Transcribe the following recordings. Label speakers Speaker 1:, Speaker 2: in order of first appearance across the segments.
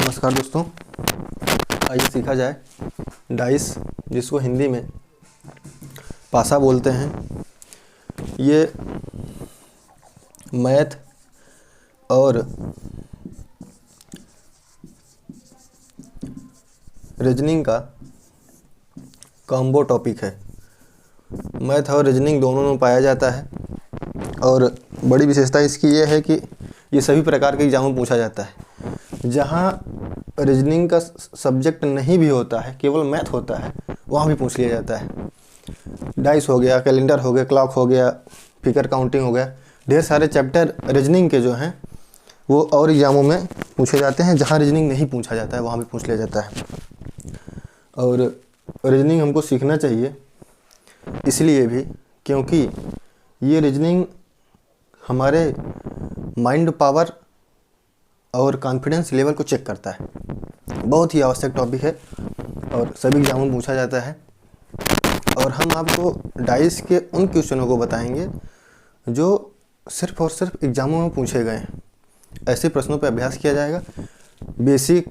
Speaker 1: नमस्कार दोस्तों, आइए सीखा जाए डाइस, जिसको हिंदी में पासा बोलते हैं। ये मैथ और रीजनिंग का कॉम्बो टॉपिक है। मैथ और रीजनिंग दोनों में पाया जाता है और बड़ी विशेषता इसकी ये है कि ये सभी प्रकार के एग्जाम में पूछा जाता है। जहाँ रीजनिंग का सब्जेक्ट नहीं भी होता है, केवल मैथ होता है, वहाँ भी पूछ लिया जाता है। डाइस हो गया, कैलेंडर हो गया, क्लॉक हो गया, फिगर काउंटिंग हो गया, ढेर सारे चैप्टर रीजनिंग के जो हैं वो और एग्जामों में पूछे जाते हैं। जहाँ रीजनिंग नहीं पूछा जाता है वहाँ भी पूछ लिया जाता है। और रीजनिंग हमको सीखना चाहिए इसलिए भी क्योंकि ये रीजनिंग हमारे माइंड पावर और कॉन्फिडेंस लेवल को चेक करता है। बहुत ही आवश्यक टॉपिक है और सभी एग्जामों में पूछा जाता है। और हम आपको डाइस के उन क्वेश्चनों को बताएंगे जो सिर्फ और सिर्फ एग्जामों में पूछे गए हैं। ऐसे प्रश्नों पर अभ्यास किया जाएगा। बेसिक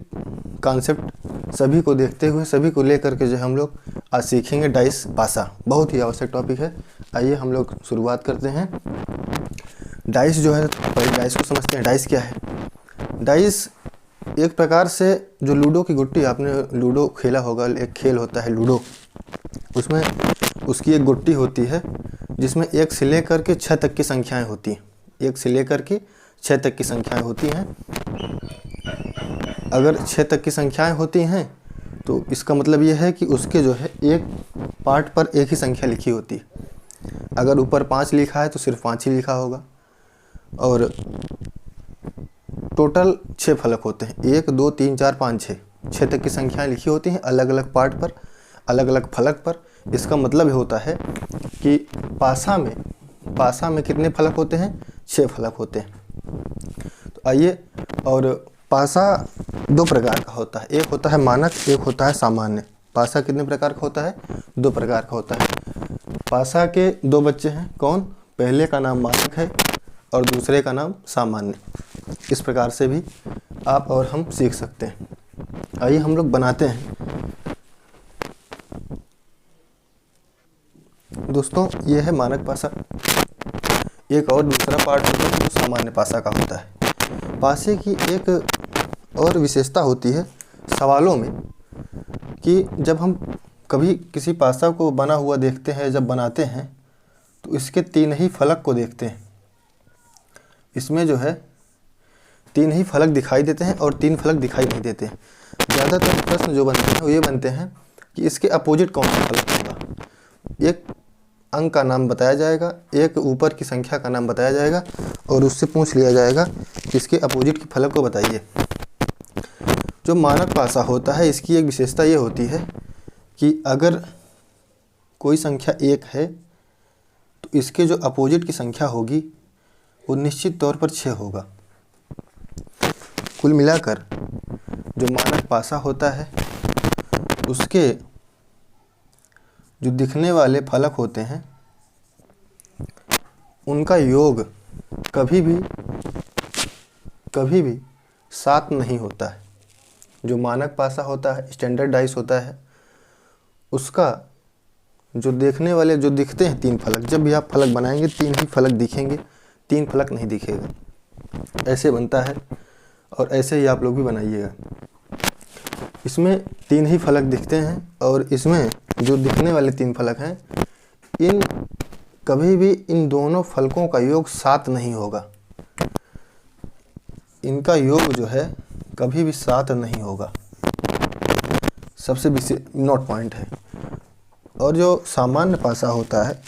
Speaker 1: कॉन्सेप्ट सभी को देखते हुए, सभी को लेकर के जो हम लोग आज सीखेंगे डाइस पासा। बहुत ही आवश्यक टॉपिक है। आइए हम लोग शुरुआत करते हैं। डाइस जो है, पहले डाइस को समझते हैं। डाइस क्या है? डाइस एक प्रकार से जो लूडो की गुट्टी, आपने लूडो खेला होगा, एक खेल होता है लूडो। उसमें उसकी एक गुट्टी होती है जिसमें 1 से लेकर के 6 तक की संख्याएं होती हैं। 1 से लेकर के 6 तक की संख्याएं होती हैं। अगर 6 तक की संख्याएं होती हैं तो इसका मतलब ये है कि उसके जो है एक पार्ट पर एक ही संख्या लिखी होती है। अगर ऊपर 5 लिखा है तो सिर्फ 5 ही लिखा होगा। और टोटल 6 फलक होते हैं। 1 2 3 4 5 6 6 तक की संख्याएं लिखी होती हैं अलग अलग पार्ट पर, अलग अलग फलक पर। इसका मतलब होता है कि पासा में कितने फलक होते हैं? 6 फलक होते हैं। तो आइए, और पासा 2 प्रकार का होता है। एक होता है मानक, एक होता है सामान्य। पासा कितने प्रकार का होता है? 2 प्रकार का होता है। पासा के 2 बच्चे हैं। कौन? पहले का नाम मानक है और दूसरे का नाम सामान्य। इस प्रकार से भी आप और हम सीख सकते हैं। आइए हम लोग बनाते हैं। दोस्तों, ये है मानक पासा। एक और दूसरा पार्ट होता है जो सामान्य पासा का होता है। पासे की एक और विशेषता होती है सवालों में कि जब हम कभी किसी पासा को बना हुआ देखते हैं, जब बनाते हैं तो इसके 3 ही फलक को देखते हैं। इसमें जो है 3 ही फलक दिखाई देते हैं और 3 फलक दिखाई नहीं देते हैं। ज़्यादातर प्रश्न जो बनते हैं वो ये बनते हैं कि इसके अपोजिट कौन सा फलक होगा। एक अंक का नाम बताया जाएगा, एक ऊपर की संख्या का नाम बताया जाएगा और उससे पूछ लिया जाएगा कि इसके अपोजिट की फलक को बताइए। जो मानक पासा होता है, इसकी एक विशेषता ये होती है कि अगर कोई संख्या 1 है तो इसके जो अपोजिट की संख्या होगी वो निश्चित तौर पर 6 होगा। कुल मिलाकर जो मानक पासा होता है उसके जो दिखने वाले फलक होते हैं उनका योग कभी भी 7 नहीं होता है। जो मानक पासा होता है, स्टैंडर्ड डाइस होता है, उसका जो देखने वाले जो दिखते हैं 3 फलक, जब भी आप फलक बनाएंगे 3 ही फलक दिखेंगे, 3 फलक नहीं दिखेगा। ऐसे बनता है और ऐसे ही आप लोग भी बनाइएगा। इसमें 3 ही फलक दिखते हैं और इसमें जो दिखने वाले 3 फलक हैं, इन कभी भी इन दोनों फलकों का योग 7 नहीं होगा। इनका योग जो है कभी भी 7 नहीं होगा। सबसे नोट पॉइंट है। और जो सामान्य पासा होता है,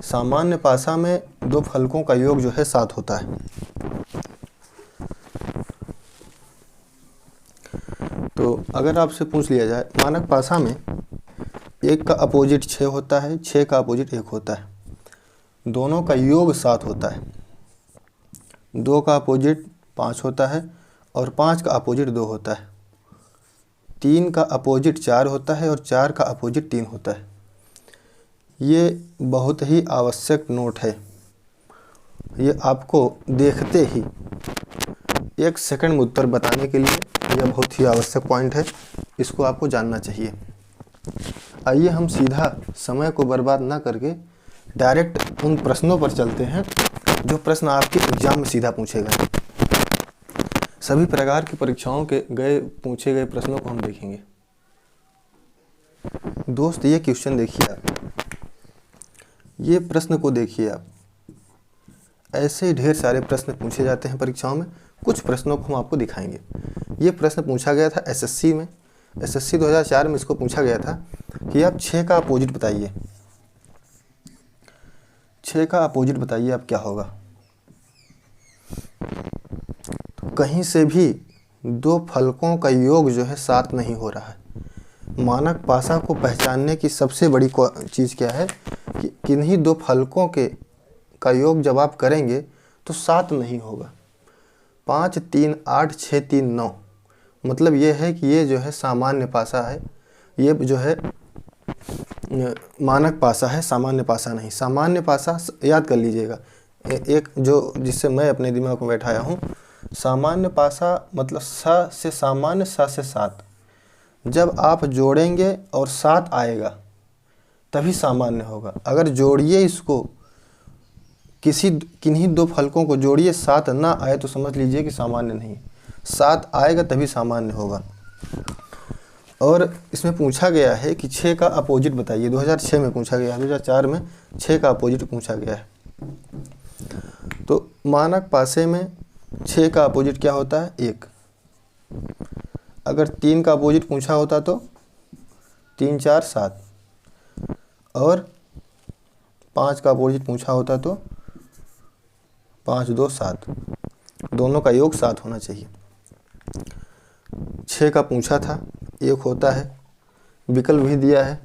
Speaker 1: सामान्य पासा में 2 फलकों का योग जो है 7 होता है। तो अगर आपसे पूछ लिया जाए, मानक पासा में 1 का अपोजिट 6 होता है, 6 का अपोजिट 1 होता है, दोनों का योग 7 होता है। 2 का अपोजिट 5 होता है और 5 का अपोजिट 2 होता है। 3 का अपोजिट 4 होता है और 4 का अपोजिट 3 होता है। ये बहुत ही आवश्यक नोट है। ये आपको देखते ही 1 सेकंड में उत्तर बताने के लिए यह बहुत ही आवश्यक पॉइंट है, इसको आपको जानना चाहिए। आइए हम सीधा समय को बर्बाद ना करके डायरेक्ट उन प्रश्नों पर चलते हैं जो प्रश्न आपके एग्जाम में सीधा पूछेगा। सभी प्रकार की परीक्षाओं के पूछे गए प्रश्नों को हम देखेंगे। दोस्त ये क्वेश्चन देखिए आप, ये प्रश्न को देखिए आप। ऐसे ढेर सारे प्रश्न पूछे जाते हैं परीक्षाओं में, कुछ प्रश्नों को हम आपको दिखाएंगे। ये प्रश्न पूछा गया था एसएससी में, एसएससी 2004 में इसको पूछा गया था कि आप 6 का अपोजिट बताइए। 6 का अपोजिट बताइए आप क्या होगा। तो कहीं से भी दो फलकों का योग जो है 7 नहीं हो रहा है। मानक पासा को पहचानने की सबसे बड़ी चीज़ क्या है कि किन्हीं दो फलकों का योग जब आप करेंगे तो 7 नहीं होगा। 5, 3, 8, 6, 3, 9 मतलब ये है कि ये जो है सामान्य पासा है, ये जो है मानक पासा है, सामान्य पासा नहीं। सामान्य पासा याद कर लीजिएगा, एक जो जिससे मैं अपने दिमाग में बैठाया हूँ, सामान्य पासा मतलब स से सामान्य, स से 7। जब आप जोड़ेंगे और 7 आएगा तभी सामान्य होगा। अगर जोड़िए इसको, किन्हीं दो फलकों को जोड़िए 7 ना आए तो समझ लीजिए कि सामान्य नहीं। 7 आएगा तभी सामान्य होगा। और इसमें पूछा गया है कि 6 का अपोजिट बताइए। 2006 में पूछा गया है, 2004 में 6 का अपोजिट पूछा गया है। तो मानक पासे में 6 का अपोजिट क्या होता है? 1। अगर 3 का अपोजिट पूछा होता तो 3, 4, 7। और 5 का अपोजिट पूछा होता तो 5, 2, 7। दोनों का योग 7 होना चाहिए। 6 का पूछा था, 1 होता है। विकल्प भी दिया है,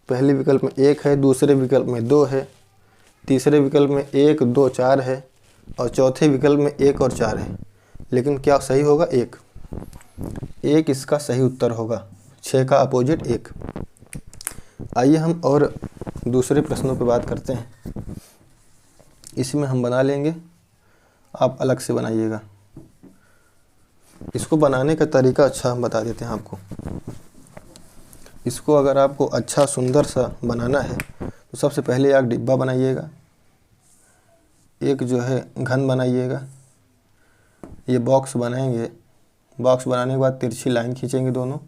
Speaker 1: पहले विकल्प में 1 है, दूसरे विकल्प में 2 है, तीसरे विकल्प में 1, 2, 4 है और चौथे विकल्प में 1 और 4 है। लेकिन क्या सही होगा? 1 इसका सही उत्तर होगा। 6 का अपोजिट 1। आइए हम और दूसरे प्रश्नों पर बात करते हैं। इसमें हम बना लेंगे, आप अलग से बनाइएगा। इसको बनाने का तरीका अच्छा हम बता देते हैं आपको। इसको अगर आपको अच्छा सुंदर सा बनाना है तो सबसे पहले एक डिब्बा बनाइएगा, एक जो है घन बनाइएगा। ये बॉक्स बनाएंगे, बॉक्स बनाने के बाद तिरछी लाइन खींचेंगे दोनों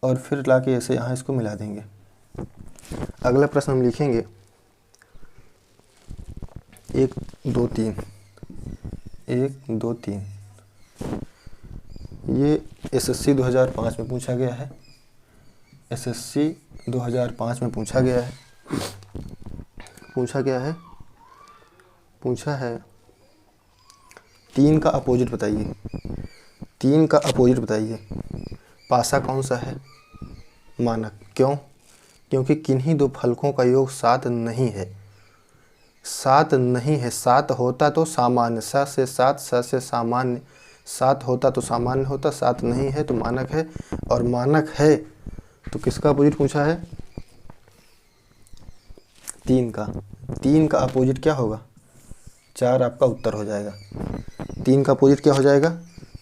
Speaker 1: और फिर लाके ऐसे यहाँ इसको मिला देंगे। अगला प्रश्न हम लिखेंगे 1, 2, 3, 1, 2, 3। ये एसएससी 2005 में पूछा गया है। एसएससी 2005 में पूछा गया है। पूछा क्या है? पूछा है 3 का अपोजिट बताइए। 3 का अपोजिट बताइए। पासा कौन सा है? मानक। क्यों? क्योंकि किन्हीं दो फलकों का योग 7 नहीं है। 7 नहीं है। 7 होता तो सामान्य, स से 7, स से सामान्य। 7 होता तो सामान्य होता, 7 नहीं है तो मानक है। और मानक है तो किसका अपोजिट पूछा है? 3 का। 3 का अपोजिट क्या होगा? 4 आपका उत्तर हो जाएगा। 3 का अपोजिट क्या हो जाएगा?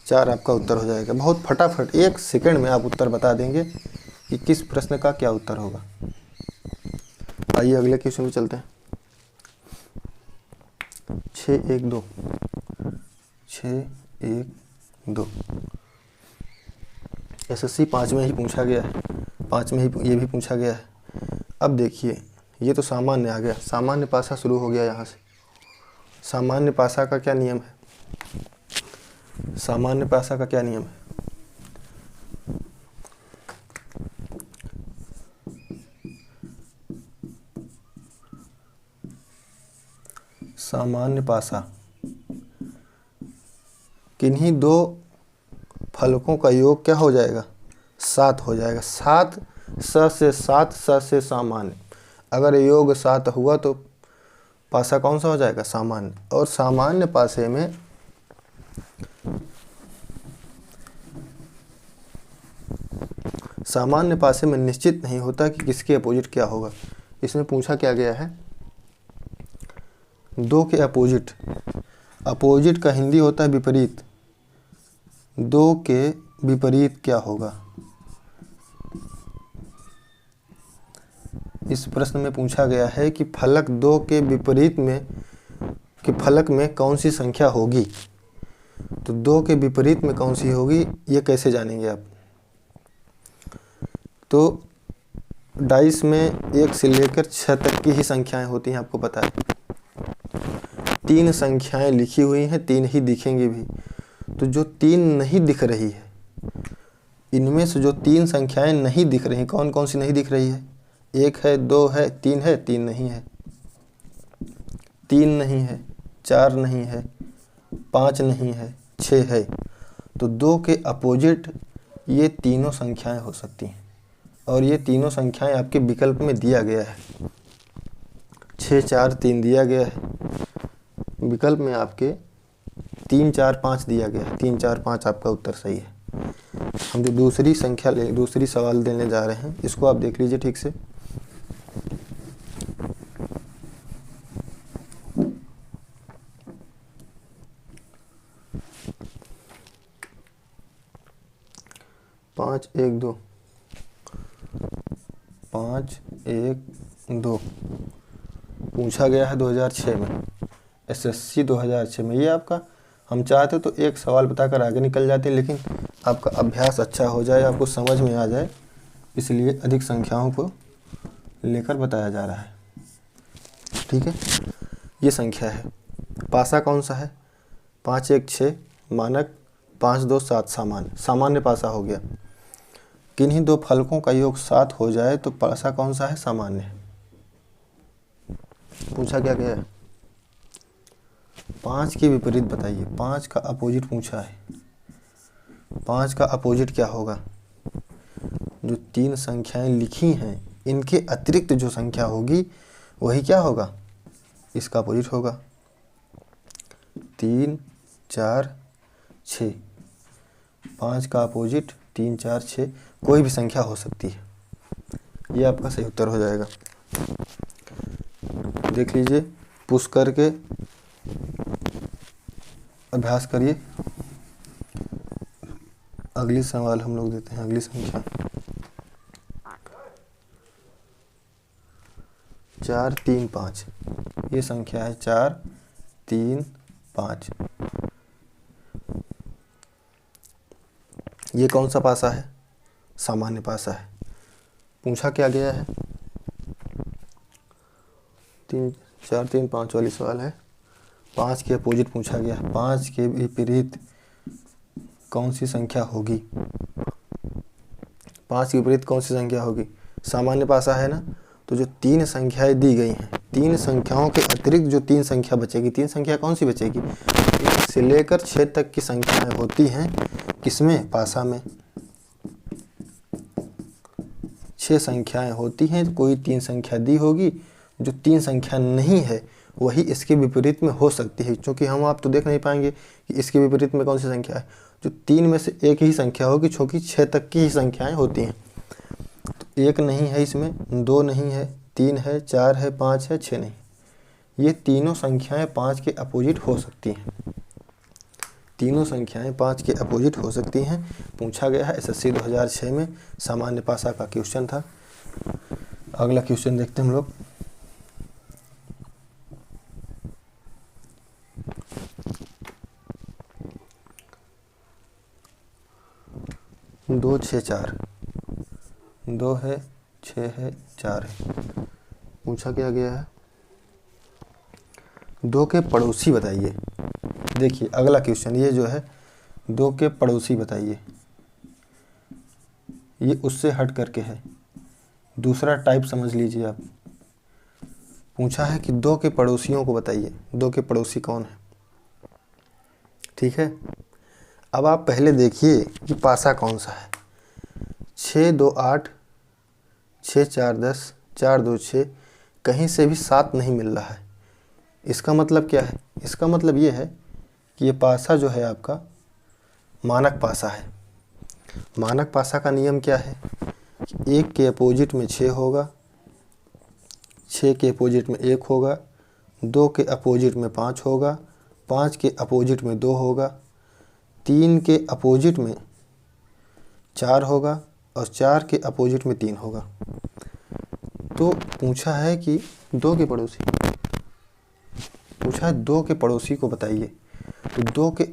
Speaker 1: 4 आपका उत्तर हो जाएगा। बहुत फटाफट 1 सेकंड में आप उत्तर बता देंगे कि किस प्रश्न का क्या उत्तर होगा। आइए अगले क्वेश्चन पे चलते हैं। 6, 1, 2। 6, 1, 2। एसएससी 5 में ही पूछा गया है। 5 में ही ये भी पूछा गया है। अब देखिए, ये तो सामान्य आ गया, सामान्य पासा शुरू हो गया यहाँ से। सामान्य पासा का क्या नियम है? सामान्य पासा का क्या नियम है? सामान्य पासा किन्हीं दो फलकों का योग क्या हो जाएगा? 7 हो जाएगा। 7, स से 7, स से सामान्य। अगर योग 7 हुआ तो पासा कौन सा हो जाएगा? सामान्य। और सामान्य पासे में निश्चित नहीं होता कि किसके अपोजिट क्या होगा। इसमें पूछा क्या गया है? 2 के अपोजिट। अपोजिट का हिंदी होता है विपरीत। 2 के विपरीत क्या होगा? इस प्रश्न में पूछा गया है कि फलक 2 के विपरीत में कि फलक में कौन सी संख्या होगी। तो 2 के विपरीत में कौन सी होगी ये कैसे जानेंगे आप? तो डाइस में 1 से लेकर 6 तक की ही संख्याएं होती हैं, आपको पता है। 3 संख्याएं लिखी हुई हैं, 3 ही दिखेंगी भी। तो जो 3 नहीं दिख रही है, इनमें से जो 3 संख्याएं नहीं दिख रही, कौन कौन सी नहीं दिख रही है? 1 है, 2 है, 3 है, 3 नहीं है। 3 नहीं है, 4 नहीं है, 5 नहीं है, 6 है। तो 2 के अपोजिट ये तीनों संख्याएं हो सकती हैं, और ये तीनों संख्याएं आपके विकल्प में दिया गया है। 6, 4, 3 दिया गया है विकल्प में, आपके 3, 4, 5 दिया गया है। 3, 4, 5 आपका उत्तर सही है। हम जो दूसरी सवाल देने जा रहे हैं, इसको आप देख लीजिए ठीक से। पाँच एक दो 5, 1, 2 पूछा गया है 2006 में, SSC 2006 में। ये आपका, हम चाहते तो एक सवाल बताकर आगे निकल जाते, लेकिन आपका अभ्यास अच्छा हो जाए, आपको समझ में आ जाए, इसलिए अधिक संख्याओं को लेकर बताया जा रहा है। ठीक है, ये संख्या है। पासा कौन सा है? 5, 1, 6 मानक, 5, 2, 7 सामान्य। सामान्य पासा हो गया। किन्हीं 2 फलकों का योग 7 हो जाए तो पासा कौन सा है? सामान्य। पूछा क्या गया है? 5 के विपरीत बताइए। 5 का अपोजिट पूछा है। 5 का अपोजिट क्या होगा? जो 3 संख्याएं लिखी हैं, इनके अतिरिक्त जो संख्या होगी वही क्या होगा? इसका अपोजिट होगा। 3, 4, 6। 5 का अपोजिट 3, 4, 6 कोई भी संख्या हो सकती है। ये आपका सही उत्तर हो जाएगा। देख लीजिए, पुश करके अभ्यास करिए। अगली सवाल हम लोग देते हैं। अगली संख्या 4, 3, 5। ये संख्या है 4, 3, 5। ये कौन सा पासा है? सामान्य पासा है। पूछा क्या गया है? 3, 4, 3, 5 वाली सवाल है। 5 के अपोजिट पूछा गया है। 5 के विपरीत कौन सी संख्या होगी? 5 के विपरीत कौन सी संख्या होगी? सामान्य पासा है ना। तो जो 3 संख्याएं दी गई हैं, 3 संख्याओं के अतिरिक्त जो 3 संख्या बचेगी, 3 संख्या कौन सी बचेगी? 1 से लेकर 6 तक की संख्याएं होती हैं किसमें? पासा में। 6 संख्याएं होती हैं, कोई 3 संख्या दी होगी। जो 3 संख्या नहीं है वही इसके विपरीत में हो सकती है, क्योंकि हम आप तो देख नहीं पाएंगे कि इसके विपरीत में कौन सी संख्या है। जो 3 में से एक ही संख्या होगी, क्योंकि 6 तक की ही संख्याएं होती हैं। तो 1 नहीं है इसमें, 2 नहीं है, 3 है, 4 है, 5 है, 6 नहीं। ये तीनों संख्याएं 5 के अपोजिट हो सकती हैं। तीनों संख्याएं 5 के अपोजिट हो सकती हैं। पूछा गया है SSC 2006 में, सामान्य पासा का क्वेश्चन था। अगला क्वेश्चन देखते हैं हम लोग। दो, 6, 4। 2 है, 6 है, 4 है। पूछा क्या गया है? 2 के पड़ोसी बताइए। देखिए अगला क्वेश्चन ये जो है, 2 के पड़ोसी बताइए। ये उससे हट करके है, दूसरा टाइप समझ लीजिए आप। पूछा है कि 2 के पड़ोसियों को बताइए। 2 के पड़ोसी कौन है? ठीक है, अब आप पहले देखिए कि पासा कौन सा है। 6, 2, 8, 6, 4, 10, 4, 2, 6, कहीं से भी 7 नहीं मिल रहा है। इसका मतलब क्या है? इसका मतलब ये है कि ये पासा जो है आपका मानक पासा है। मानक पासा का नियम क्या है कि 1 के अपोजिट में 6 होगा, 6 के अपोजिट में 1 होगा, 2 के अपोजिट में 5 होगा, 5 के अपोजिट में 2 होगा, 3 के अपोजिट में 4 होगा और 4 के अपोजिट में 3 होगा। तो पूछा है कि 2 के पड़ोसी, पूछा है 2 के पड़ोसी को बताइए। तो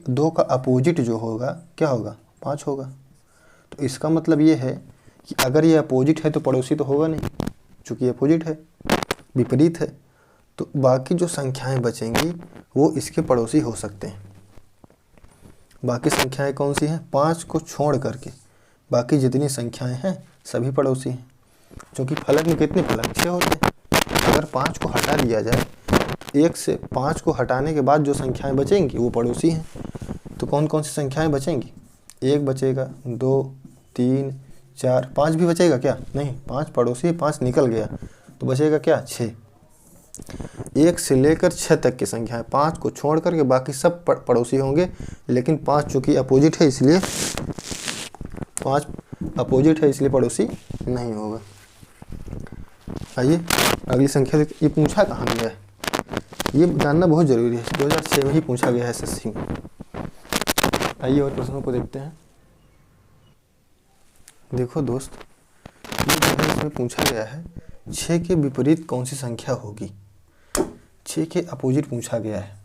Speaker 1: 2 का अपोजिट जो होगा क्या होगा, 5 होगा। तो इसका मतलब ये है कि अगर ये अपोजिट है तो पड़ोसी तो होगा नहीं, चूँकि अपोजिट है, विपरीत है। तो बाकी जो संख्याएं बचेंगी वो इसके पड़ोसी हो सकते हैं। बाकी संख्याएं कौन सी हैं, 5 को छोड़ करके बाकी जितनी संख्याएं हैं सभी पड़ोसी हैं। क्योंकि फलक में कितने फलक, 6 होते हैं। अगर 5 को हटा दिया जाए, 1 से 5 को हटाने के बाद जो संख्याएं बचेंगी वो पड़ोसी हैं। तो कौन कौन सी संख्याएं बचेंगी, 1 बचेगा, 2, 3, 4, 5 भी बचेगा क्या, नहीं, 5 पड़ोसी, 5 निकल गया तो बचेगा क्या, 6। 1 से लेकर 6 तक की संख्याएं, 5 को छोड़ करके बाकी सब पड़ोसी होंगे। लेकिन 5 चूँकि अपोजिट है इसलिए 5 अपोजिट है इसलिए पड़ोसी नहीं होगा। आइए अगली संख्या, ये पूछा कहाँ गया है, ये जानना बहुत ज़रूरी है। 2006 में ही पूछा गया है एसएससी में। आइए और प्रश्नों को देखते हैं। देखो दोस्त, ये जो है इसमें पूछा गया है 6 के विपरीत कौन सी संख्या होगी। 6 के अपोजिट पूछा गया है।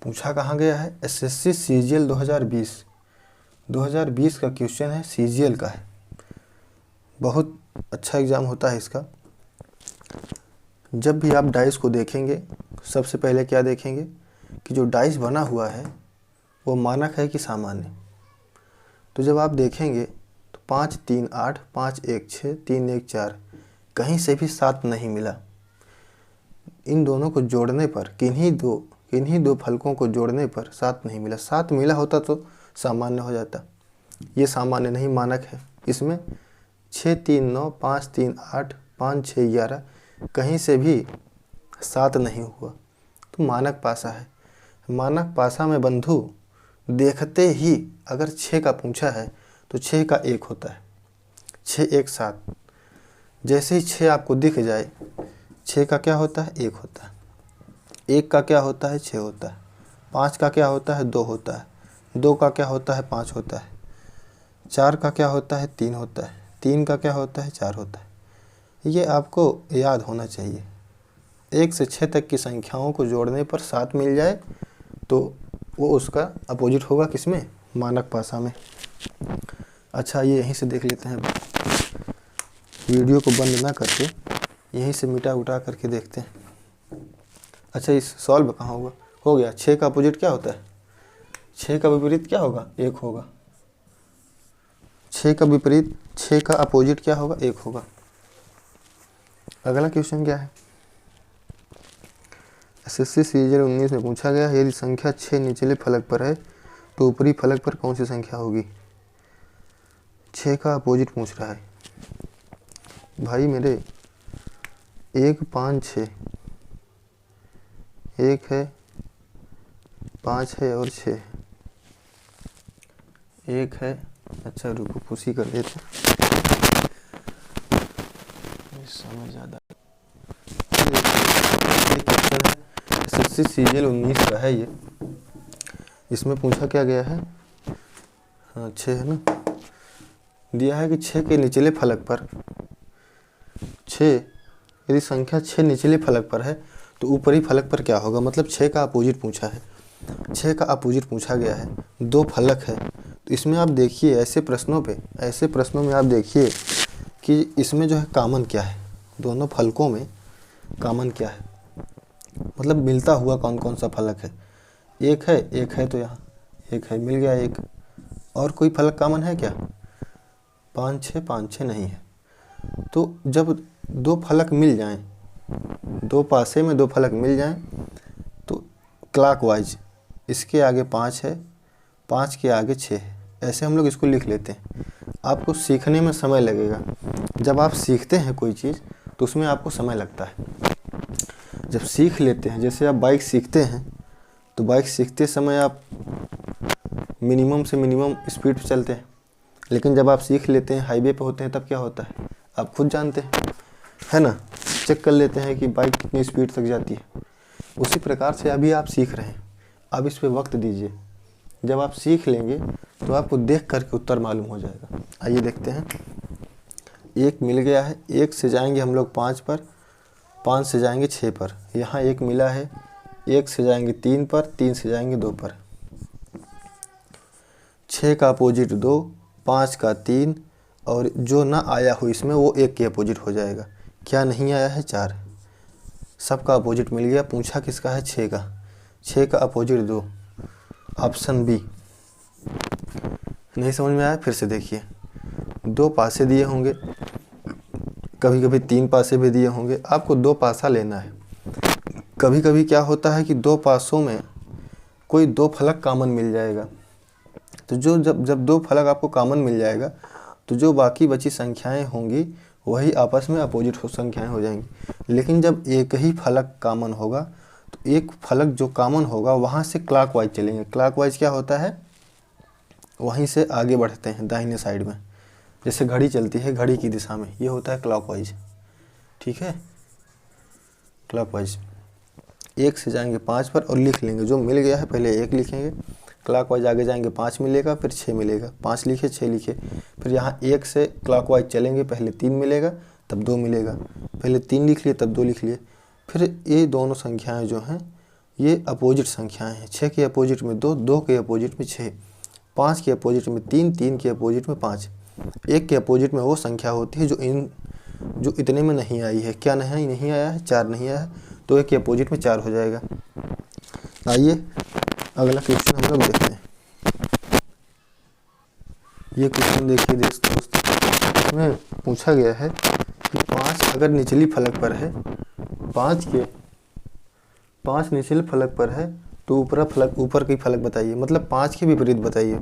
Speaker 1: पूछा कहाँ गया है, एसएससी सीजीएल 2020 का क्वेश्चन है, सीजीएल का है। बहुत अच्छा एग्ज़ाम होता है इसका। जब भी आप डाइस को देखेंगे सबसे पहले क्या देखेंगे कि जो डाइस बना हुआ है वो मानक है कि सामान्य। तो जब आप देखेंगे तो 5 3 8, 5 1 6, 3 1 4, कहीं से भी 7 नहीं मिला। इन दोनों को जोड़ने पर किन्हीं दो फलकों को जोड़ने पर 7 नहीं मिला। 7 मिला होता तो सामान्य हो जाता। ये सामान्य नहीं, मानक है। इसमें 6 3 9, 5 3 8, 5 6 11, कहीं से भी 7 नहीं हुआ, तो मानक पासा है। मानक पासा में बंधु देखते ही अगर 6 का पूछा है तो 6 का 1 होता है, 6 1 7। जैसे ही 6 आपको दिख जाए, 6 का क्या होता है, 1 होता है। 1 का क्या होता है, 6 होता है। 5 का क्या होता है, 2 होता है। 2 का क्या होता है, 5 होता है। 4 का क्या होता है, 3 होता है। 3 का क्या होता है, 4 होता है। ये आपको याद होना चाहिए। 1 से 6 तक की संख्याओं को जोड़ने पर 7 मिल जाए तो वो उसका अपोजिट होगा, किसमें, मानक पासा में। अच्छा, ये यहीं से देख लेते हैं। वीडियो को बंद ना करके यहीं से मिटा उठा करके देखते हैं। अच्छा, इस सॉल्व कहाँ होगा, हो गया। 6 का अपोजिट क्या होता है, 6 का विपरीत क्या होगा, 1 होगा। 6 का विपरीत, 6 का अपोजिट क्या होगा, 1 होगा। अगला क्वेश्चन क्या है, एसएससी सीजीएल 19 में पूछा गया है, यदि संख्या 6 निचले फलक पर है तो ऊपरी फलक पर कौन सी संख्या होगी। 6 का अपोजिट पूछ रहा है भाई मेरे। 1 5 6, 1 है, 5 है और 6 है। 1 है, अच्छा रुको पुशी कर देते, समझ ज़्यादा। एसएससी सीजीएल 19 का है ये। इसमें पूछा क्या गया है, हाँ 6 है ना, दिया है कि 6 के निचले फलक पर 6, यदि संख्या 6 निचले फलक पर है तो ऊपरी फलक पर क्या होगा। मतलब 6 का अपोजिट पूछा है। 6 का अपोजिट पूछा गया है, 2 फलक है। तो इसमें आप देखिए, ऐसे प्रश्नों में आप देखिए कि इसमें जो है कॉमन क्या है, दोनों फलकों में कॉमन क्या है, मतलब मिलता हुआ कौन कौन सा फलक है। 1 है तो यहाँ 1 है, मिल गया 1। और कोई फलक कॉमन है क्या, 5 6 नहीं है। तो जब 2 फलक मिल जाएं, 2 पासे में 2 फलक मिल जाएं तो क्लॉकवाइज इसके आगे 5 है, 5 के आगे 6 है, ऐसे हम लोग इसको लिख लेते हैं। आपको सीखने में समय लगेगा। जब आप सीखते हैं कोई चीज़ तो उसमें आपको समय लगता है। जब सीख लेते हैं, जैसे आप बाइक सीखते हैं तो बाइक सीखते समय आप मिनिमम से मिनिमम स्पीड पे चलते हैं, लेकिन जब आप सीख लेते हैं, हाईवे पे होते हैं, तब क्या होता है आप खुद जानते हैं, है ना, चेक कर लेते हैं कि बाइक कितनी स्पीड तक जाती है। उसी प्रकार से अभी आप सीख रहे हैं, अब इस पे वक्त दीजिए। जब आप सीख लेंगे तो आपको देख करके उत्तर मालूम हो जाएगा। आइए देखते हैं। 1 मिल गया है, 1 से जाएंगे हम लोग 5 पर, 5 से जाएंगे 6 पर। यहाँ 1 मिला है, 1 से जाएंगे 3 पर, 3 से जाएंगे 2 पर। 6 का अपोजिट 2, 5 का 3, और जो ना आया हो इसमें वो 1 के अपोजिट हो जाएगा। क्या नहीं आया है? 4। सबका अपोजिट मिल गया। पूछा किसका है? 6 का। 6 का अपोजिट 2, ऑप्शन बी। नहीं समझ में आया? फिर से देखिए। 2 पासे दिए होंगे, कभी कभी 3 पासे भी दिए होंगे, आपको 2 पासा लेना है। कभी कभी क्या होता है कि 2 पासों में कोई 2 फलक कॉमन मिल जाएगा। तो जब 2 फलक आपको कॉमन मिल जाएगा तो जो बाकी बची संख्याएं होंगी वही आपस में अपोजिट संख्याएं हो जाएंगी। लेकिन जब एक ही फलक कॉमन होगा तो एक फलक जो कॉमन होगा वहाँ से क्लॉकवाइज चलेंगे। क्लॉकवाइज क्या होता है? वहीं से आगे बढ़ते हैं दाहिने साइड में, जैसे घड़ी चलती है घड़ी की दिशा में, ये होता है क्लॉकवाइज। ठीक है, क्लॉकवाइज। 1 से जाएंगे 5 पर और लिख लेंगे। जो मिल गया है पहले 1 लिखेंगे, क्लॉकवाइज आगे जाएंगे 5 मिलेगा, फिर 6 मिलेगा, 5 लिखे 6 लिखे। फिर यहाँ 1 से क्लॉकवाइज चलेंगे, पहले 3 मिलेगा तब 2 मिलेगा, पहले 3 लिख लिए तब 2 लिख लिए। फिर ये दोनों संख्याएं जो हैं ये अपोजिट संख्याएं हैं। 6 के अपोजिट में 2, 2 के अपोजिट में 6, 5 के अपोजिट में 3, 3 के अपोजिट में 5। 1 के अपोजिट में वो संख्या होती है जो इतने में नहीं आई है। क्या नहीं आया है? 4 नहीं आया है, तो 1 के अपोजिट में 4 हो जाएगा। आइए अगला क्वेश्चन हम लोग देखते हैं। ये क्वेश्चन देखिए दोस्तों, इसमें पूछा गया है कि 5 अगर निचली फलक पर है, 5 निचले फलक पर है तो ऊपर की फलक बताइए, मतलब 5 के विपरीत बताइए।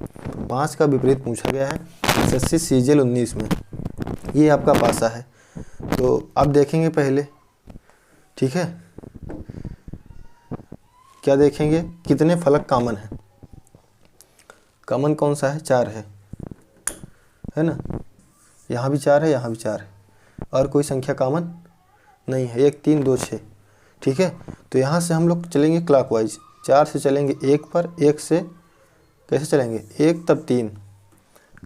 Speaker 1: 5 का विपरीत पूछा गया है SSC CGL 19 में। ये आपका पासा है, तो आप देखेंगे पहले। ठीक है, क्या देखेंगे? कितने फलक कॉमन है? कॉमन कौन सा है? 4 है ना। यहाँ भी 4 है, यहाँ भी 4 है, और कोई संख्या कॉमन नहीं है। 1 3 2 6। ठीक है, तो यहाँ से हम लोग चलेंगे क्लॉकवाइज। 4 से चलेंगे 1 पर, 1 से कैसे चलेंगे? 1 तब 3,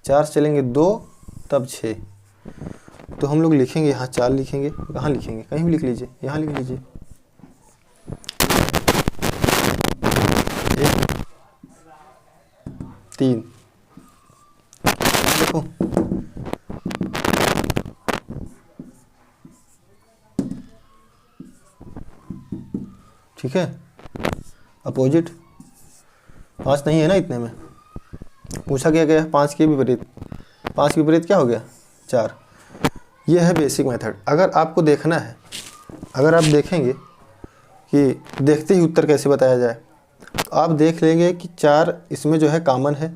Speaker 1: 4 से चलेंगे 2 तब 6। तो हम लोग लिखेंगे यहाँ 4 लिखेंगे। कहाँ लिखेंगे? कहीं भी लिख लीजिए, यहाँ लिख लीजिए। 1 3 देखो, ठीक है। अपोजिट 5 नहीं है ना इतने में। पूछा गया 5 के विपरीत। 5 के विपरीत क्या हो गया? 4। ये है बेसिक मेथड। अगर आपको देखना है, अगर आप देखेंगे कि देखते ही उत्तर कैसे बताया जाए, तो आप देख लेंगे कि 4 इसमें जो है कॉमन है।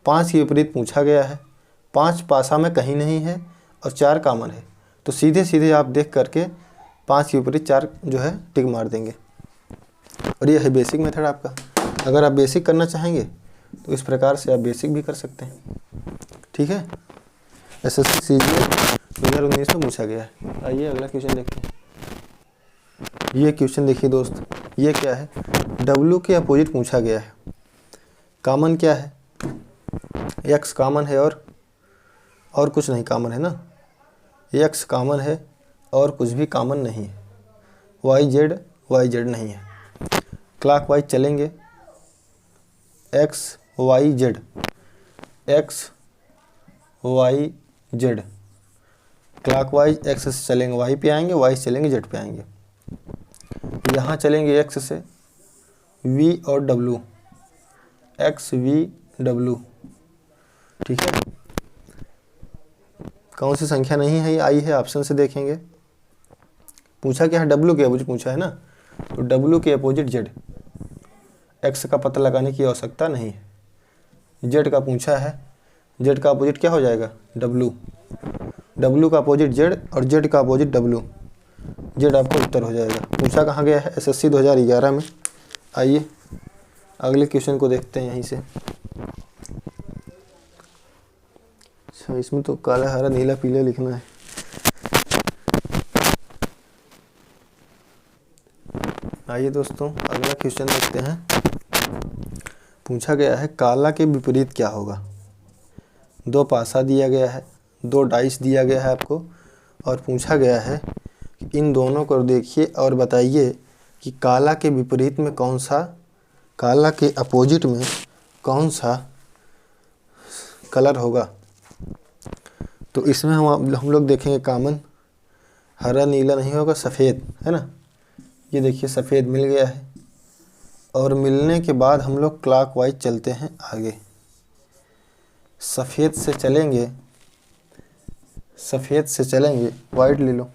Speaker 1: 5 के विपरीत पूछा गया है, 5 पासा में कहीं नहीं है और 4 कॉमन है, तो सीधे सीधे आप देख करके 5 के विपरीत 4 जो है टिक मार देंगे। और ये है बेसिक मेथड आपका। अगर आप बेसिक करना चाहेंगे तो इस प्रकार से आप बेसिक भी कर सकते हैं। ठीक है, SSC CGL 2019 में पूछा गया है। आइए अगला क्वेश्चन देखते हैं। ये क्वेश्चन देखिए दोस्त, ये क्या है? W के अपोजिट पूछा गया है। कॉमन क्या है? X कॉमन है और कुछ नहीं कॉमन है ना। X कॉमन है और कुछ भी कॉमन नहीं है। YZ नहीं है। क्लॉकवाइज चलेंगे X Y Z, clockwise X से चलेंगे Y पे आएंगे, Y से चलेंगे Z पे आएंगे। यहाँ चलेंगे X से V और W, X V W। ठीक है, कौन सी संख्या नहीं है? ये आई है, ऑप्शन से देखेंगे। पूछा क्या है? W के अपोजिट पूछा है ना, तो W के अपोजिट Z। X का पता लगाने की आवश्यकता नहीं है। Z का पूछा है, Z का अपोजिट क्या हो जाएगा? W का अपोजिट Z और Z का अपोजिट W। Z आपका उत्तर हो जाएगा। पूछा कहाँ गया है? SSC 2011 में। आइए अगले क्वेश्चन को देखते हैं यहीं से। अच्छा, इसमें तो काला हरा नीला पीला लिखना है। आइए दोस्तों अगला क्वेश्चन देखते हैं। पूछा गया है काला के विपरीत क्या होगा। 2 पासा दिया गया है, 2 डाइस दिया गया है आपको, और पूछा गया है कि इन दोनों को देखिए और बताइए कि काला के विपरीत में कौन सा, काला के अपोजिट में कौन सा कलर होगा। तो इसमें हम लोग देखेंगे कॉमन, हरा नीला नहीं होगा, सफ़ेद है ना। ये देखिए सफ़ेद मिल गया है, और मिलने के बाद हम लोग क्लॉकवाइज चलते हैं आगे। सफ़ेद से चलेंगे, सफ़ेद से चलेंगे, वाइट ले लो।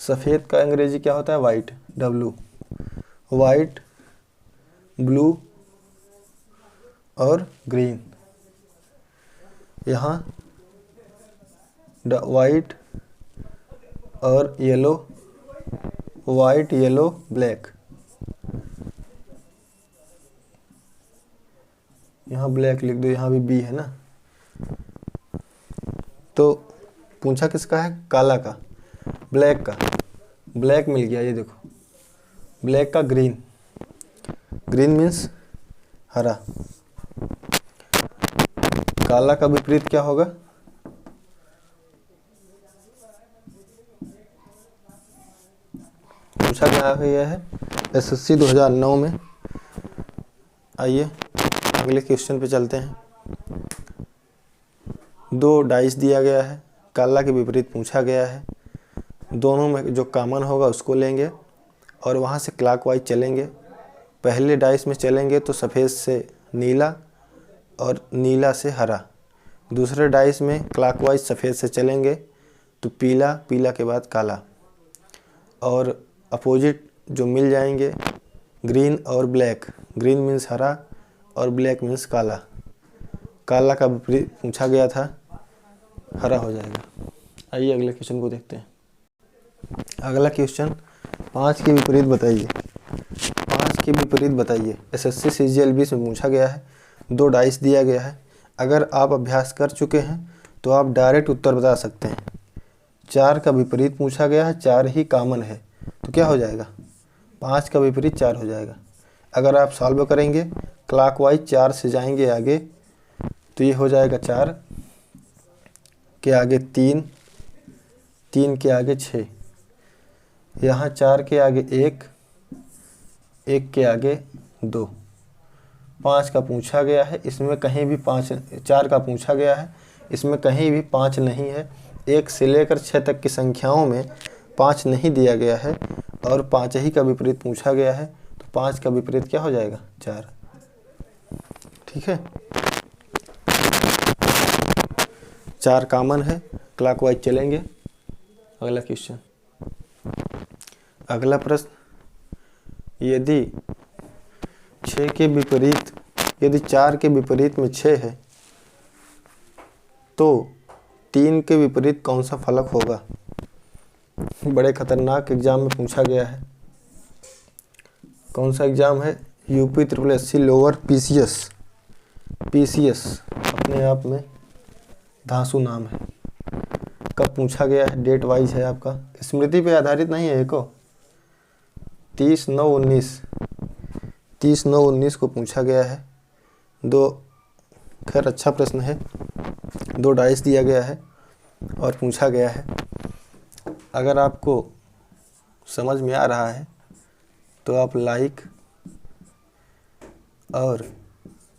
Speaker 1: सफ़ेद का अंग्रेजी क्या होता है, वाइट, W। वाइट, ब्लू और ग्रीन। यहाँ वाइट और येलो, वाइट येलो ब्लैक। यहाँ ब्लैक लिख दो, यहाँ भी बी है ना। तो पूछा किसका है, काला का, ब्लैक का। ब्लैक मिल गया, ये देखो ब्लैक का ग्रीन, ग्रीन मीन्स हरा। काला का विपरीत क्या होगा, पूछा गया है SSC 2009 में। आइए अगले क्वेश्चन पे चलते हैं। 2 डाइस दिया गया है, काला के विपरीत पूछा गया है। दोनों में जो कॉमन होगा उसको लेंगे और वहाँ से क्लॉकवाइज चलेंगे। पहले डाइस में चलेंगे तो सफ़ेद से नीला और नीला से हरा। दूसरे डाइस में क्लॉकवाइज सफ़ेद से चलेंगे तो पीला, पीला के बाद काला। और अपोजिट जो मिल जाएंगे ग्रीन और ब्लैक, ग्रीन मीन्स हरा और ब्लैक मीन्स काला। काला का विपरीत पूछा गया था, हरा हो जाएगा। आइए अगले क्वेश्चन को देखते हैं। अगला क्वेश्चन 5 के विपरीत बताइए। 5 के विपरीत बताइए SSC CGL 20 में पूछा गया है। 2 डाइस दिया गया है। अगर आप अभ्यास कर चुके हैं तो आप डायरेक्ट उत्तर बता सकते हैं। 4 का विपरीत पूछा गया है, 4 ही कॉमन है तो क्या हो जाएगा, 5 का विपरीत 4 हो जाएगा। अगर आप सॉल्व करेंगे क्लॉकवाइज 4 से जाएंगे आगे तो ये हो जाएगा 4 के आगे 3, 3 के आगे 6, यहाँ 4 के आगे 1, 1 के आगे 2। 5 का पूछा गया है, इसमें कहीं भी 5, 4 का पूछा गया है, इसमें कहीं भी 5 नहीं है। 1 से लेकर 6 तक की संख्याओं में 5 नहीं दिया गया है और 5 ही का विपरीत पूछा गया है। तो 5 का विपरीत क्या हो जाएगा, 4। ठीक है, 4 कॉमन है, क्लॉकवाइज चलेंगे। अगला क्वेश्चन, अगला प्रश्न, यदि 6 के विपरीत, यदि 4 के विपरीत में 6 है तो 3 के विपरीत कौन सा फलक होगा। बड़े खतरनाक एग्जाम में पूछा गया है। कौन सा एग्जाम है, UP SSC लोअर PCS अपने आप में धांसू नाम है। कब पूछा गया है, डेट वाइज है आपका, स्मृति पे आधारित नहीं है। एको 30/9/19 को पूछा गया है। खैर अच्छा प्रश्न है। 2 डाइस दिया गया है और पूछा गया है। अगर आपको समझ में आ रहा है तो आप लाइक और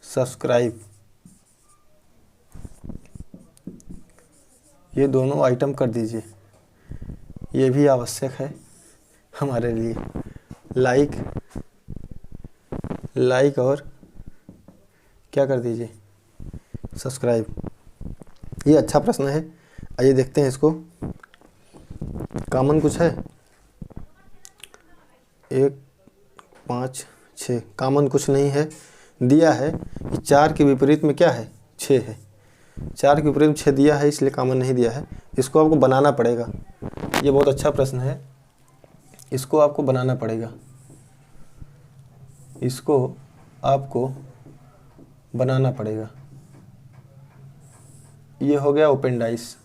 Speaker 1: सब्सक्राइब ये दोनों आइटम कर दीजिए, ये भी आवश्यक है हमारे लिए। लाइक और क्या कर दीजिए, सब्सक्राइब। ये अच्छा प्रश्न है। आइए देखते हैं इसको। कॉमन कुछ है, 1 5 6, कॉमन कुछ नहीं है। दिया है कि 4 के विपरीत में क्या है, 6 है। 4 के विपरीत में 6 दिया है, इसलिए कॉमन नहीं दिया है। इसको आपको बनाना पड़ेगा। ये बहुत अच्छा प्रश्न है, इसको आपको बनाना पड़ेगा। इसको आपको बनाना पड़ेगा। ये हो गया ओपन डाइस।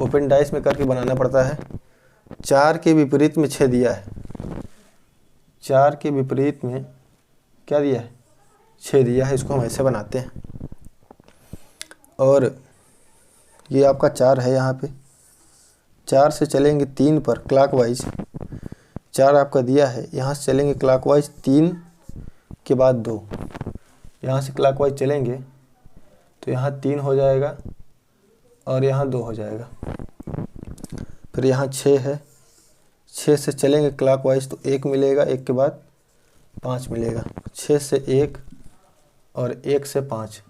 Speaker 1: ओपन डाइस में करके बनाना पड़ता है। 4 के विपरीत में 6 दिया है, 4 के विपरीत में क्या दिया है, 6 दिया है। इसको हम ऐसे बनाते हैं और ये आपका 4 है यहाँ पे। 4 से चलेंगे 3 पर क्लॉकवाइज, 4 आपका दिया है, यहाँ से चलेंगे क्लॉकवाइज 3 के बाद 2, यहाँ से क्लॉकवाइज चलेंगे तो यहाँ 3 हो जाएगा और यहाँ 2 हो जाएगा। फिर यहाँ 6 है, 6 से चलेंगे क्लॉकवाइज तो 1 मिलेगा, 1 के बाद 5 मिलेगा। 6 से 1 और 1 से 5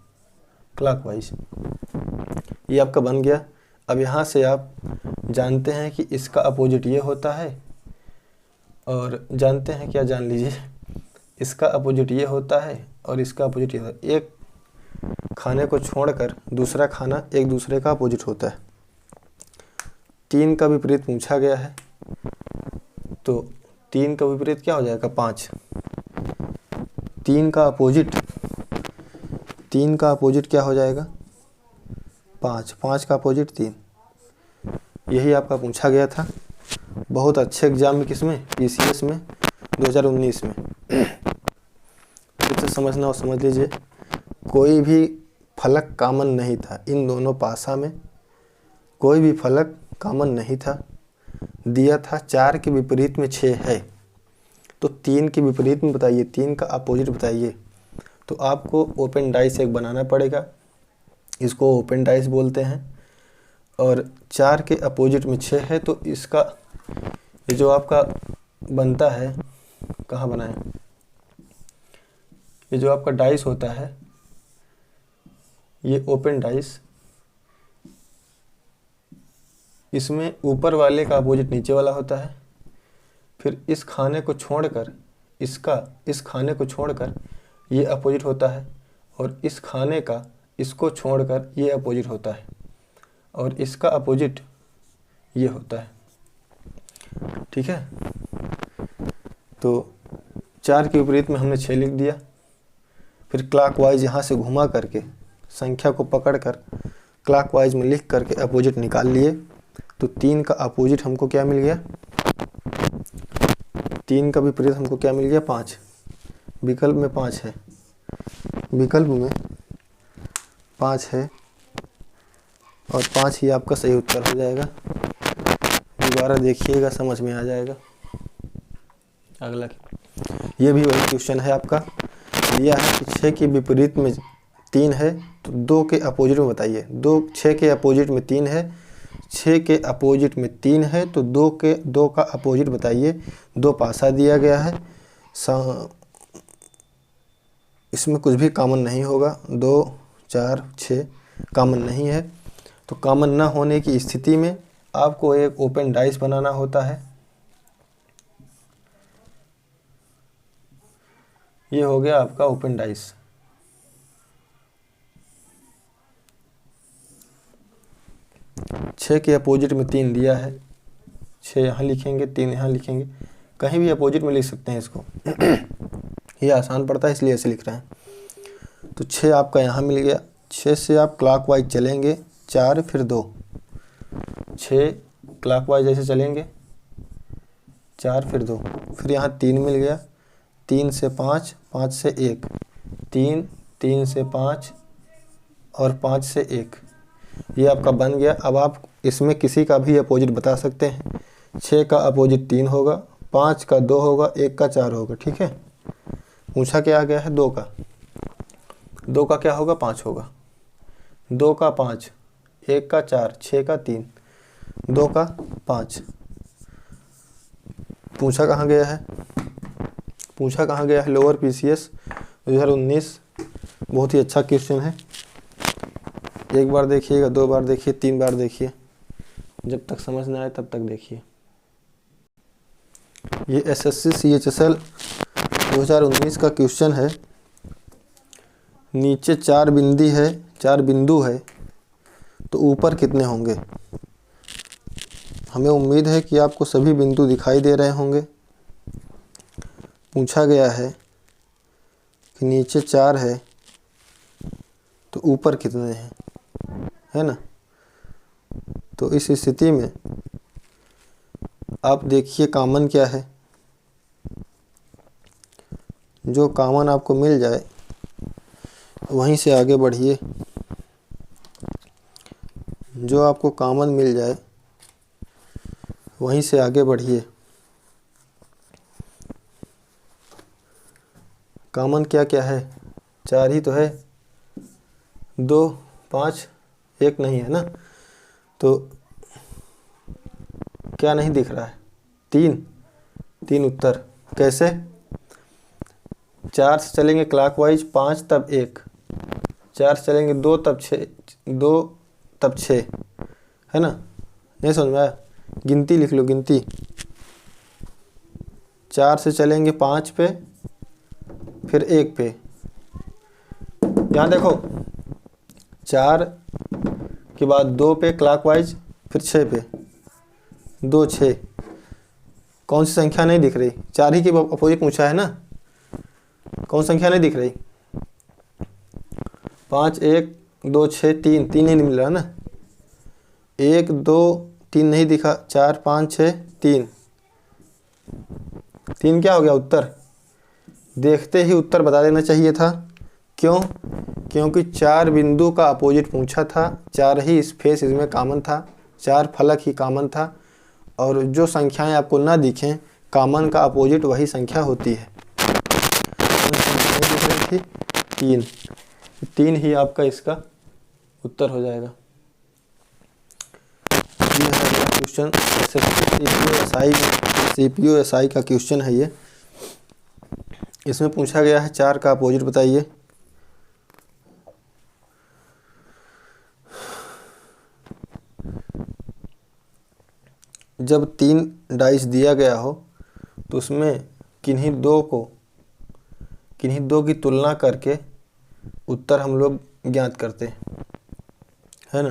Speaker 1: क्लॉकवाइज, ये आपका बन गया। अब यहाँ से आप जानते हैं कि इसका अपोजिट ये होता है और जानते हैं क्या, जान लीजिए, इसका अपोजिट ये होता है और इसका अपोजिट ये होता है। एक खाने को छोड़कर दूसरा खाना एक दूसरे का अपोजिट होता है। 3 का विपरीत पूछा गया है तो 3 का विपरीत क्या हो जाएगा, 5। 3 का अपोजिट क्या हो जाएगा, 5। 5 का अपोजिट 3। यही आपका पूछा गया था बहुत अच्छे एग्जाम में, किसमें, पीसीएस में 2019 में। तो समझना हो समझ लीजिए, कोई भी फलक कॉमन नहीं था इन दोनों पासा में, कोई भी फलक कॉमन नहीं था। दिया था 4 के विपरीत में 6 है तो 3 के विपरीत में बताइए, 3 का अपोजिट बताइए। तो आपको ओपन डाइस एक बनाना पड़ेगा, इसको ओपन डाइस बोलते हैं। और 4 के अपोजिट में 6 है तो इसका ये जो आपका बनता है, कहाँ बनाए, ये जो आपका डाइस होता है ये ओपन डाइस, इसमें ऊपर वाले का अपोजिट नीचे वाला होता है। फिर इस खाने को छोड़कर इस खाने को छोड़कर ये अपोजिट होता है और इस खाने का इसको छोड़कर ये अपोजिट होता है और इसका अपोजिट ये होता है। ठीक है, तो 4 के विपरीत में हमने 6 लिख दिया। फिर क्लॉकवाइज यहाँ से घुमा करके संख्या को पकड़कर क्लॉकवाइज में लिख करके अपोजिट निकाल लिए तो 3 का अपोजिट हमको क्या मिल गया, 3 का विपरीत हमको क्या मिल गया, 5। विकल्प में 5 है, विकल्प में 5 है और 5 ही आपका सही उत्तर हो जाएगा। दोबारा देखिएगा, समझ में आ जाएगा। अगला ये भी वही क्वेश्चन है आपका, दिया है कि 6 के विपरीत में 3 है तो 2 के अपोजिट में बताइए। 6 के अपोजिट में 3 है, 6 के अपोजिट में 3 है तो 2 का अपोजिट बताइए। 2 पासा दिया गया है, इसमें कुछ भी कॉमन नहीं होगा, 2 4 6 कॉमन नहीं है। तो कॉमन ना होने की स्थिति में आपको एक ओपन डाइस बनाना होता है। ये हो गया आपका ओपन डाइस। छः के अपोजिट में 3 दिया है, 6 यहाँ लिखेंगे, 3 यहाँ लिखेंगे, कहीं भी अपोजिट में लिख सकते हैं इसको। ये आसान पड़ता है इसलिए ऐसे लिख रहे हैं। तो 6 आपका यहाँ मिल गया। 6 से आप क्लॉकवाइज चलेंगे, 4 फिर 2, 6 क्लॉकवाइज ऐसे चलेंगे, 4 फिर 2, फिर यहाँ 3 मिल गया। 3 से 5, 5 से 1, 3, 3 से 5 और 5 से 1, ये आपका बन गया। अब आप इसमें किसी का भी अपोजिट बता सकते हैं। 6 का अपोजिट 3 होगा, 5 का 2 होगा, 1 का 4 होगा। ठीक है, पूछा क्या आ गया है, 2 का। 2 का क्या होगा, 5 होगा। 2 का 5, 1 का 4, 6 का 3, 2 का 5। पूछा कहाँ गया है, पूछा कहाँ गया है, लोअर पीसीएस 2019। बहुत ही अच्छा क्वेश्चन है। एक बार देखिएगा, 2 बार देखिए, 3 बार देखिए, जब तक समझ ना आए तब तक देखिए। ये एसएससी सीएचएसएल 2019 का क्वेश्चन है। नीचे 4 बिंदु है तो ऊपर कितने होंगे। हमें उम्मीद है कि आपको सभी बिंदु दिखाई दे रहे होंगे। पूछा गया है कि नीचे 4 है तो ऊपर कितने हैं, है ना। तो इस स्थिति में आप देखिए कॉमन क्या है, जो कॉमन आपको मिल जाए वहीं से आगे बढ़िए। जो आपको कॉमन मिल जाए वहीं से आगे बढ़िए। कॉमन क्या क्या है? 4 ही तो है, 2, 5, 1 नहीं है ना। तो क्या नहीं दिख रहा है? 3 उत्तर। कैसे? 4 से चलेंगे क्लॉकवाइज 5 तब 1, 4 से चलेंगे 2 तब 6, 2 तब 6, है ना। नहीं समझ में आया? गिनती लिख लो, गिनती। 4 से चलेंगे 5 पे, फिर 1 पे। यहाँ देखो, 4 के बाद 2 पे क्लॉकवाइज, फिर 6 पे, 2, 6। कौन सी संख्या नहीं दिख रही? 4 ही की अपोजिट पूछा है ना। कौन संख्या नहीं दिख रही? 5, 1, 2, 6, 3 ही नहीं मिल रहा ना। 1, 2, 3 नहीं दिखा, 4, 5, 6, 3 क्या हो गया उत्तर? देखते ही उत्तर बता देना चाहिए था। क्यों? क्योंकि 4 बिंदु का अपोजिट पूछा था, 4 ही स्पेस इसमें कॉमन था, 4 फलक ही कॉमन था। और जो संख्याएं आपको ना दिखें, कॉमन का अपोजिट वही संख्या होती है। संख्या नहीं दिख रही थी, 3 ही आपका इसका उत्तर हो जाएगा। ये है अगला क्वेश्चन, सीपीयू एसआई का क्वेश्चन है ये। इसमें पूछा गया है 4 का अपोजिट बताइए। जब 3 डाइस दिया गया हो तो उसमें किन्हीं दो की तुलना करके उत्तर हम लोग ज्ञात करते हैं, है ना।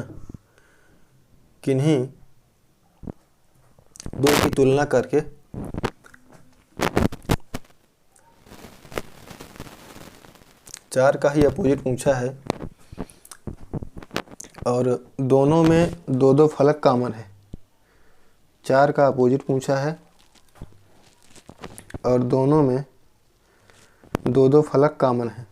Speaker 1: किन्हीं 2 की तुलना करके चार का ही अपोजिट पूछा है और दोनों में 2 फलक कॉमन है। 4 का अपोजिट पूछा है और दोनों में 2 फलक कॉमन है।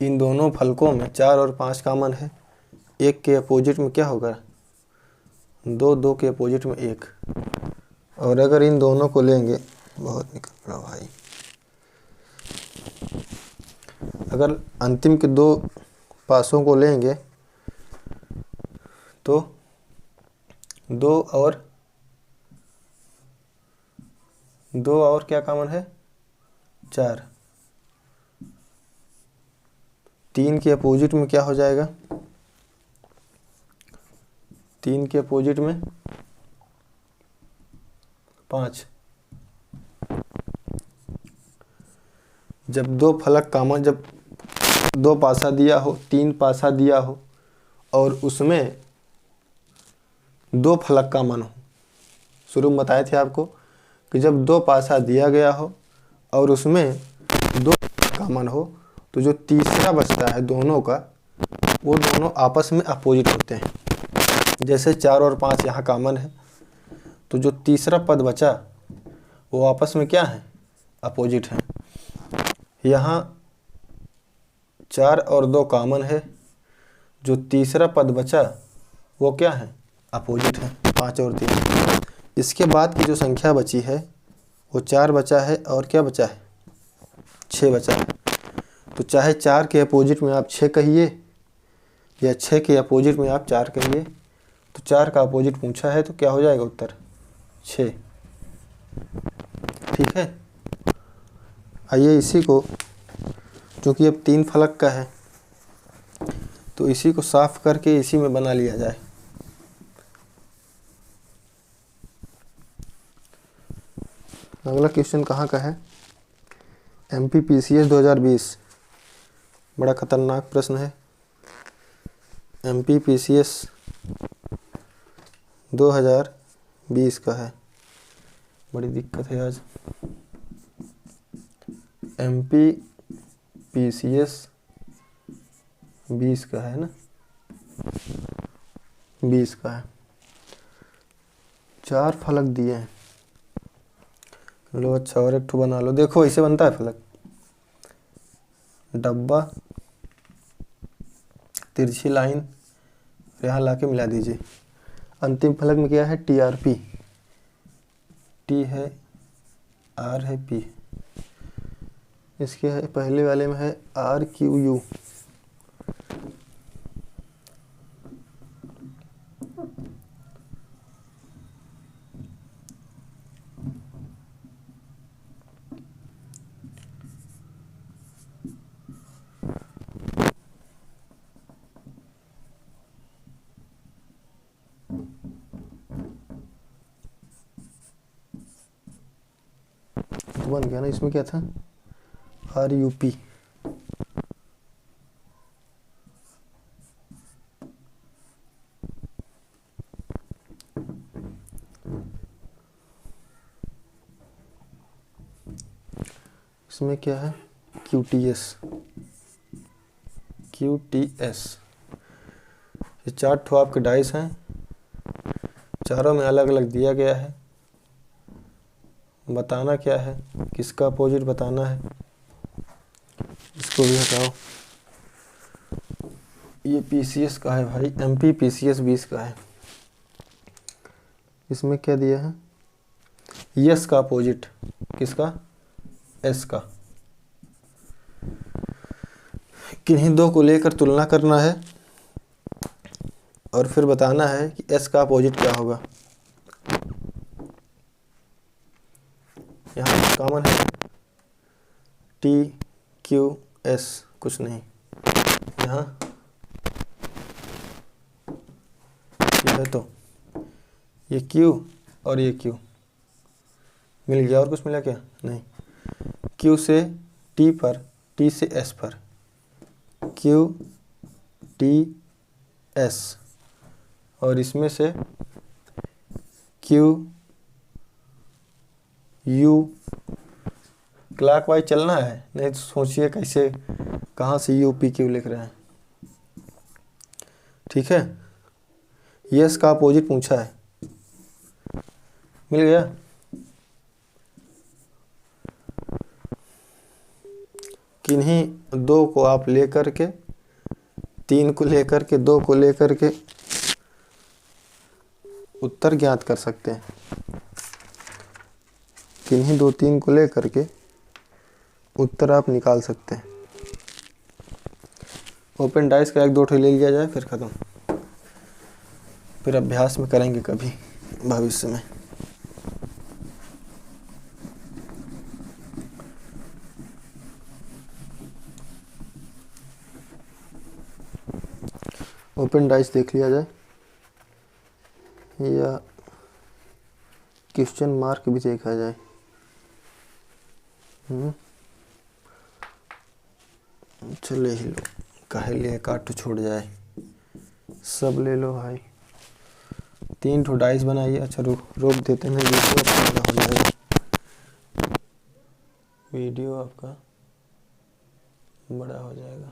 Speaker 1: इन दोनों फलकों में 4 और 5 कॉमन है। 1 के अपोजिट में क्या होगा? 2 के अपोजिट में 1। और अगर इन दोनों को लेंगे, बहुत निकल रहा भाई, अगर अंतिम के 2 पासों को लेंगे तो 2 और क्या कॉमन है? 4। 3 के अपोजिट में क्या हो जाएगा? 3 के अपोजिट में 5। जब 2 फलक कॉमन, जब 2 पासा दिया हो, 3 पासा दिया हो और उसमें 2 फलक कॉमन हो, शुरू में बताए थे आपको कि जब 2 पासा दिया गया हो और उसमें 2 कॉमन हो तो जो तीसरा बचता है दोनों का, वो दोनों आपस में अपोजिट होते हैं। जैसे 4 और 5 यहाँ कॉमन है, तो जो तीसरा पद बचा वो आपस में क्या है? अपोजिट है। यहाँ 4 और 2 कॉमन है, जो तीसरा पद बचा वो क्या है? अपोजिट है, 5 और 3। इसके बाद की जो संख्या बची है वो 4 बचा है और क्या बचा है? 6 बचा है। तो चाहे 4 के अपोजिट में आप 6 कहिए या 6 के अपोजिट में आप 4 कहिए, तो 4 का अपोजिट पूछा है तो क्या हो जाएगा उत्तर? 6। ठीक है। आइए इसी को, क्योंकि अब 3 फलक का है तो इसी को साफ करके इसी में बना लिया जाए। अगला क्वेश्चन कहाँ का है? MPPCS 2020, बड़ा खतरनाक प्रश्न है। MPPCS 2020 का है, बड़ी दिक्कत है आज। PCS 20 का है ना, 20 का है। 4 फलक दिए हैं। लो अच्छा, और एक ठो बना लो। देखो ऐसे बनता है फलक, डब्बा, तिरछी लाइन, यहाँ लाके मिला दीजिए। अंतिम फलक में क्या है, TRP, T है, R है, P। इसके है पहले वाले में है RQU। तो बन गया ना, इसमें क्या था, RUP। इसमें क्या है, QTS। ये 4 ठो आपके डाइस हैं, चारों में अलग अलग दिया गया है। बताना क्या है, किसका अपोजिट बताना है। इसको भी हटाओ। ये PCS का है भाई, MP PCS 20 का है। इसमें क्या दिया है, यस का अपोजिट, किसका, एस का। किन्हीं दो को लेकर तुलना करना है और फिर बताना है कि एस का अपोजिट क्या होगा। यहाँ कॉमन है TQS, कुछ नहीं। यहाँ ये है, तो ये Q और ये Q मिल गया। और कुछ मिला क्या, नहीं। Q से T पर, T से S पर, QTS। और इसमें से QU। क्लॉकवाइज चलना है, नहीं तो सोचिए कैसे, कहाँ से UPQ लिख रहे हैं। ठीक है, यस का अपोजिट पूछा है, मिल गया। किन्हीं दो को आप लेकर के, 3 को लेकर के, 2 को लेकर के उत्तर ज्ञात कर सकते हैं। किन्हीं 2 3 को लेकर के उत्तर आप निकाल सकते हैं। ओपन डाइस का 1 2 ठो ले लिया जाए, फिर ख़त्म। फिर अभ्यास में करेंगे कभी भविष्य में। ओपन डाइस देख लिया जाए, या क्वेश्चन मार्क भी देखा जाए। चले ही लो, काहे लिए काट छोड़ जाए, सब ले लो भाई। 3 ठो डाइस बनाइए। अच्छा रोक देते हैं, वीडियो आपका हो जाएगा, वीडियो आपका बड़ा हो जाएगा।